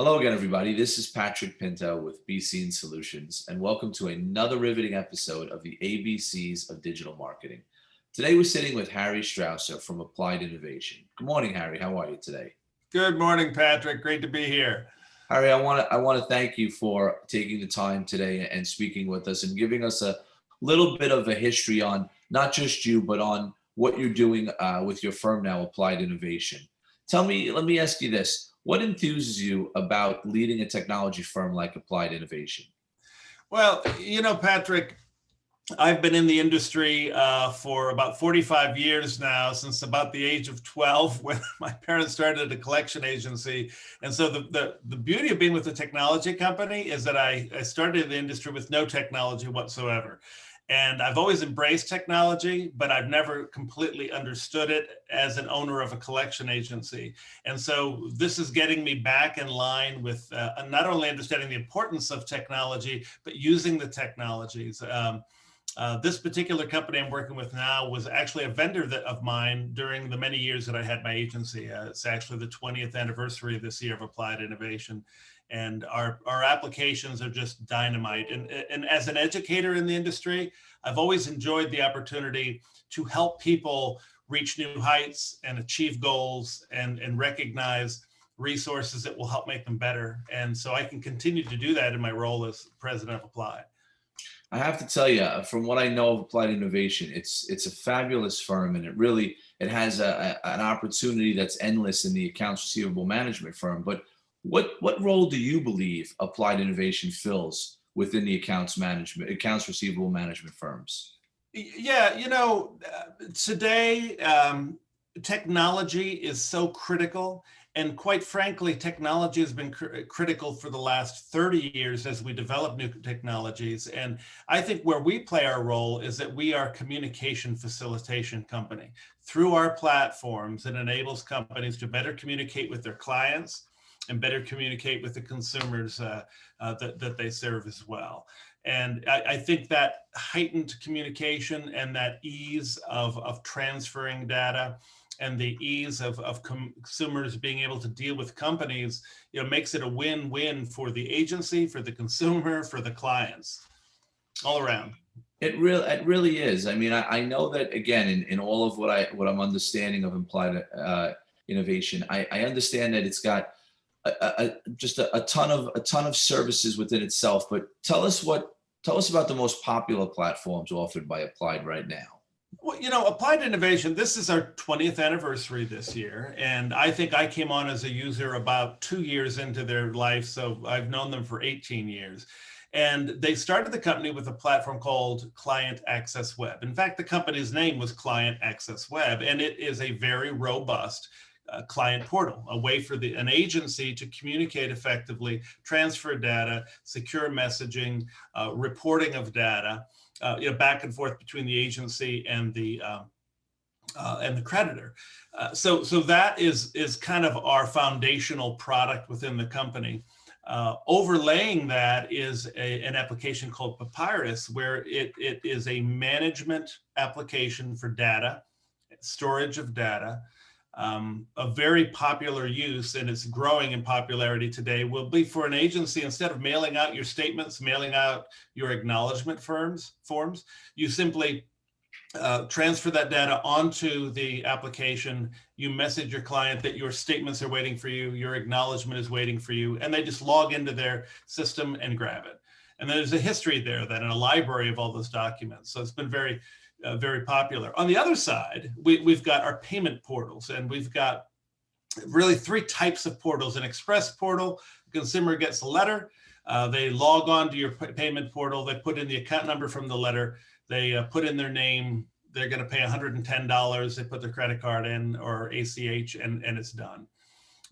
Hello again, everybody. This is Patrick Pinto with BC Solutions, and welcome to another riveting episode of the ABCs of Digital Marketing. Today, we're sitting with Harry Strausser from Applied Innovation. Good morning, Harry. How are you today? Good morning, Patrick. Great to be here. Harry, I want to thank you for taking the time today and speaking with us and giving us a little bit of a history on not just you, but on what you're doing with your firm now, Applied Innovation. Let me ask you this. What enthuses you about leading a technology firm like Applied Innovation? Well, Patrick, I've been in the industry for about 45 years now, since about the age of 12, when my parents started a collection agency. And so the beauty of being with a technology company is that I started in the industry with no technology whatsoever. And I've always embraced technology, but I've never completely understood it as an owner of a collection agency. And so this is getting me back in line with not only understanding the importance of technology, but using the technologies. This particular company I'm working with now was actually a vendor of mine during the many years that I had my agency. It's actually the 20th anniversary this year of Applied Innovation. And our applications are just dynamite. And as an educator in the industry, I've always enjoyed the opportunity to help people reach new heights and achieve goals and recognize resources that will help make them better. And so I can continue to do that in my role as president of Applied. I have to tell you, from what I know of Applied Innovation, it's a fabulous firm, and it has an opportunity that's endless in the accounts receivable management firm. But what role do you believe Applied Innovation fills within the accounts receivable management firms? Yeah, today technology is so critical. And quite frankly, technology has been critical for the last 30 years as we develop new technologies. And I think where we play our role is that we are a communication facilitation company. Through our platforms, it enables companies to better communicate with their clients and better communicate with the consumers that they serve as well. And I think that heightened communication and that ease of transferring data and the ease of consumers being able to deal with companies, makes it a win-win for the agency, for the consumer, for the clients, all around. It really is. I mean, I know that again in all of what I'm understanding of Applied Innovation. I understand that it's got just a ton of services within itself. But tell us about the most popular platforms offered by Applied right now. Well, Applied Innovation, this is our 20th anniversary this year. And I think I came on as a user about 2 years into their life. So I've known them for 18 years. And they started the company with a platform called Client Access Web. In fact, the company's name was Client Access Web, and it is a very robust client portal, a way for an agency to communicate effectively, transfer data, secure messaging, reporting of data, back and forth between the agency and the creditor. So that is kind of our foundational product within the company. Overlaying that is an application called Papyrus, where it is a management application for data, storage of data. A very popular use, and it's growing in popularity today, will be for an agency. Instead of mailing out your statements, mailing out your acknowledgement forms, you simply transfer that data onto the application. You message your client that your statements are waiting for you, your acknowledgement is waiting for you, and they just log into their system and grab it. And there's a history there, that in a library of all those documents. So it's been very popular. On the other side, we've got our payment portals, and we've got really 3 types of portals. An express portal, the consumer gets a letter, they log on to your payment portal, they put in the account number from the letter, they put in their name, they're going to pay $110, they put their credit card in or ACH, and it's done.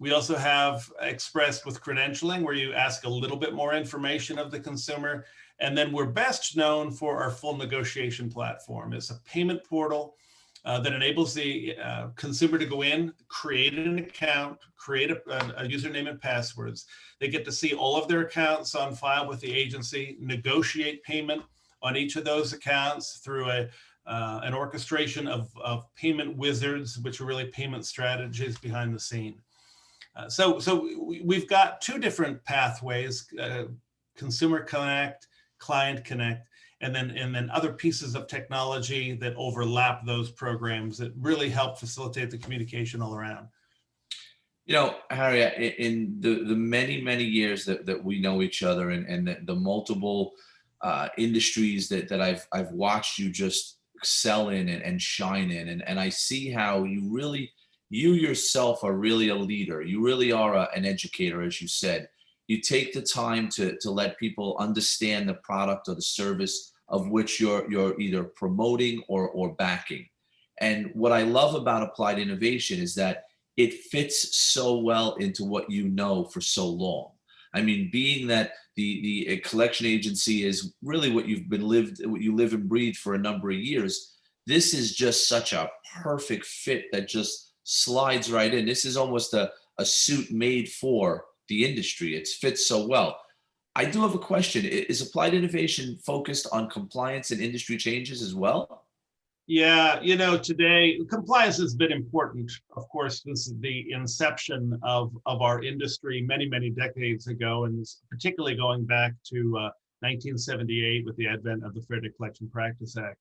We also have express with credentialing, where you ask a little bit more information of the consumer. And then we're best known for our full negotiation platform. It's a payment portal that enables the consumer to go in, create an account, create a username and passwords. They get to see all of their accounts on file with the agency, negotiate payment on each of those accounts through an orchestration of payment wizards, which are really payment strategies behind the scene. We've got two different pathways: consumer connect, client connect, and then other pieces of technology that overlap those programs that really help facilitate the communication all around. Harry, in the many years that we know each other, and the multiple industries that I've watched you just excel in and shine in, and I see how you yourself are really a leader. You really are an educator, as you said. You take the time to let people understand the product or the service of which you're either promoting or backing. And what I love about applied innovation is that it fits so well into what you know for so long. I mean, being that the collection agency is really what what you live and breathe for a number of years, this is just such a perfect fit that just slides right in. This is almost a suit made for the industry. It fits so well. I do have a question. Is applied innovation focused on compliance and industry changes as well? Yeah, today compliance has been important, of course, since the inception of our industry many decades ago, and particularly going back to 1978 with the advent of the Fair Debt Collection Practice Act.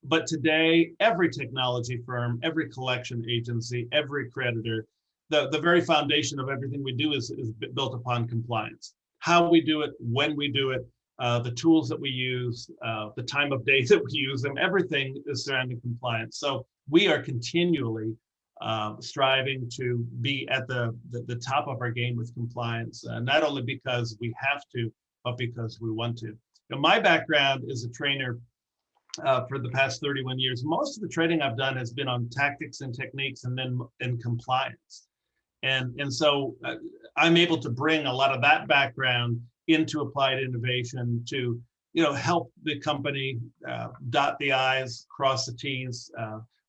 But today, every technology firm, every collection agency, every creditor, the very foundation of everything we do is built upon compliance. How we do it, when we do it, the tools that we use, the time of day that we use them, everything is surrounding compliance. So we are continually striving to be at the top of our game with compliance, not only because we have to, but because we want to. My background is a trainer for the past 31 years. Most of the training I've done has been on tactics and techniques and then in compliance. And so I'm able to bring a lot of that background into applied innovation to help the company dot the I's, cross the T's,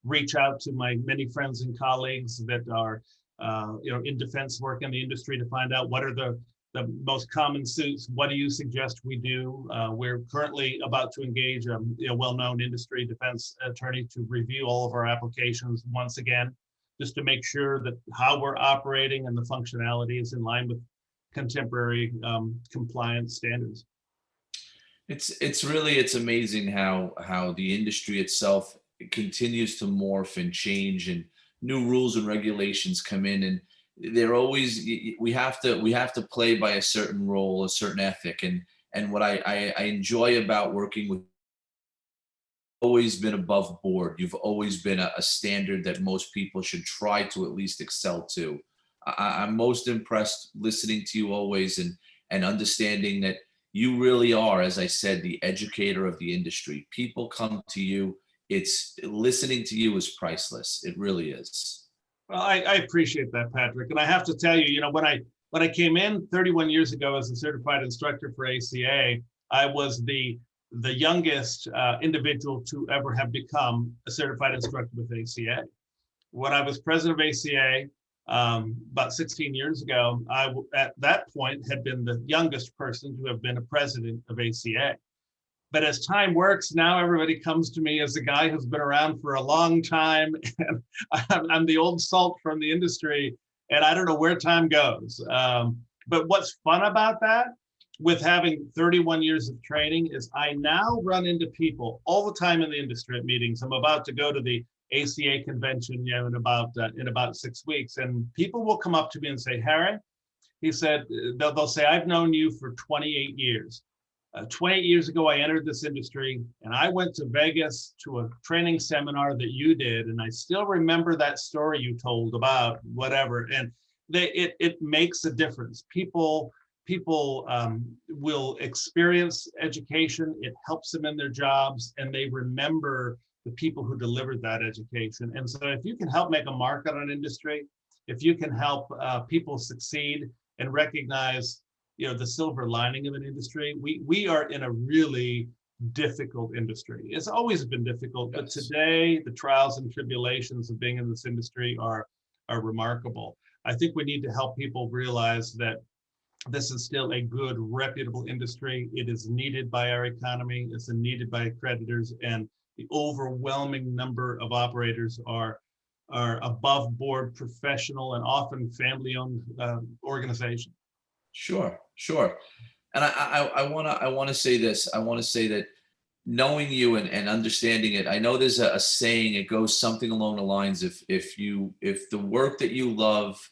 reach out to my many friends and colleagues that are in defense work in the industry to find out what are the most common suits. What do you suggest we do? We're currently about to engage a well-known industry defense attorney to review all of our applications once again, just to make sure that how we're operating and the functionality is in line with contemporary compliance standards. It's amazing how the industry itself continues to morph and change, and new rules and regulations come in, and they're always, we have to play by a certain role, a certain ethic, and what I enjoy about working with, always been above board. You've always been a standard that most people should try to at least excel to. I'm most impressed listening to you always, and understanding that you really are, as I said, the educator of the industry. People come to you. It's listening to you is priceless. It really is. Well, I appreciate that, Patrick. And I have to tell you, when I came in 31 years ago as a certified instructor for ACA, I was the youngest individual to ever have become a certified instructor with ACA. When I was president of ACA, about 16 years ago, I, at that point, had been the youngest person to have been a president of ACA. But as time works, now everybody comes to me as a guy who's been around for a long time, and I'm the old salt from the industry, and I don't know where time goes. But what's fun about that, with having 31 years of training, is I now run into people all the time in the industry at meetings. I'm about to go to the ACA convention, in about 6 weeks, and people will come up to me and say, "Harry," he said, they'll say, "I've known you for 28 years. 28 years ago, I entered this industry, and I went to Vegas to a training seminar that you did, and I still remember that story you told about whatever." And it makes a difference. People will experience education. It helps them in their jobs, and they remember the people who delivered that education. And so if you can help make a mark on an industry, if you can help people succeed and recognize the silver lining of an industry, we are in a really difficult industry. It's always been difficult, but today the trials and tribulations of being in this industry are remarkable. I think we need to help people realize that this is still a good, reputable industry. It is needed by our economy. It's needed by creditors, and the overwhelming number of operators are are above board, professional, and often family owned organizations. Sure, sure. And I wanna say this. I want to say that knowing you and understanding it, I know there's a saying. It goes something along the lines: if the work that you love,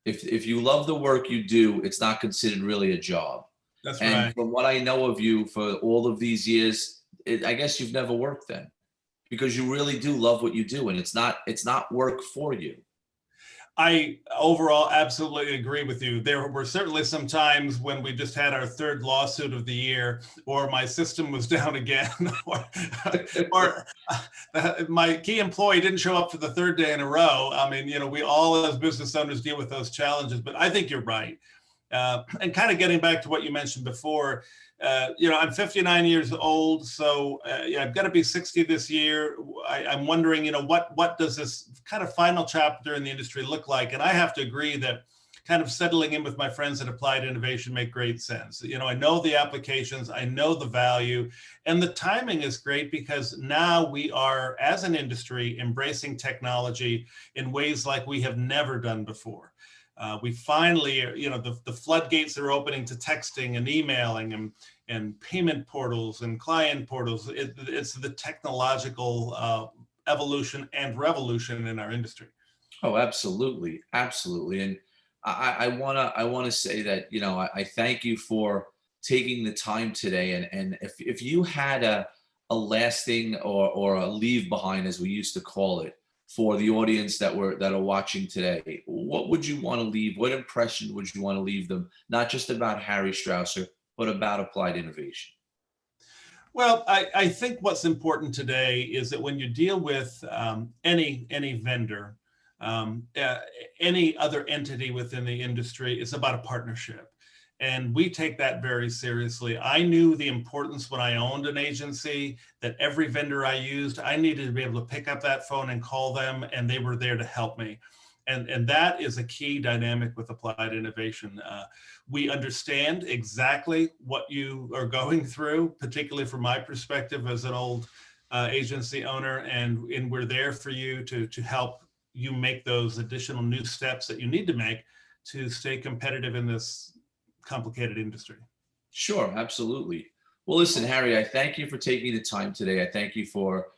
if you love the work you do, it's not considered really a job. That's And right. from what I know of you for all of these years, I guess you've never worked then, because you really do love what you do, and it's not work for you. I overall absolutely agree with you. There were certainly some times when we just had our third lawsuit of the year, or my system was down again, or my key employee didn't show up for the third day in a row. I mean, we all as business owners deal with those challenges, but I think you're right. And kind of getting back to what you mentioned before, I'm 59 years old, so yeah, I've got to be 60 this year. I'm wondering, what does this kind of final chapter in the industry look like? And I have to agree that kind of settling in with my friends at Applied Innovation make great sense. I know the applications, I know the value, and the timing is great because now we are, as an industry, embracing technology in ways like we have never done before. We finally, the floodgates are opening to texting and emailing and payment portals and client portals. It's the technological evolution and revolution in our industry. Oh, absolutely, absolutely. And I wanna say that I thank you for taking the time today. And if you had a lasting or a leave behind, as we used to call it, for the audience that are watching today, what would you want to leave? What impression would you want to leave them? Not just about Harry Strausser, but about applied innovation. Well, I think what's important today is that when you deal with any vendor, uh, any other entity within the industry, it's about a partnership. And we take that very seriously. I knew the importance when I owned an agency that every vendor I used, I needed to be able to pick up that phone and call them, and they were there to help me. And that is a key dynamic with applied innovation. We understand exactly what you are going through, particularly from my perspective as an old agency owner, and we're there for you to help you make those additional new steps that you need to make to stay competitive in this complicated industry. Sure, absolutely. Well, listen, Harry, I thank you for taking the time today. I thank you for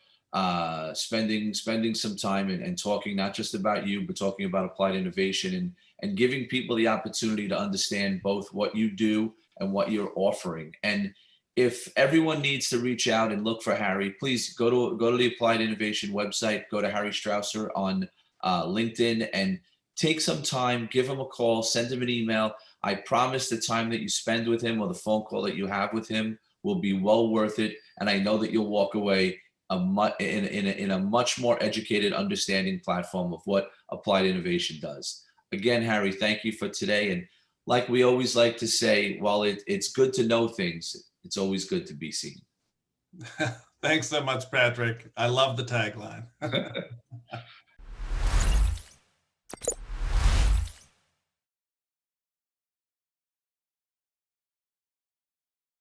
spending some time and talking not just about you, but talking about applied innovation and giving people the opportunity to understand both what you do and what you're offering. And if everyone needs to reach out and look for Harry, please go to the Applied Innovation website, go to Harry Strausser on LinkedIn, and take some time, give him a call, send him an email. I promise the time that you spend with him or the phone call that you have with him will be well worth it. And I know that you'll walk away in a much more educated, understanding platform of what applied innovation does. Again, Harry, thank you for today. And like we always like to say, while it's good to know things, it's always good to be seen. Thanks so much, Patrick. I love the tagline.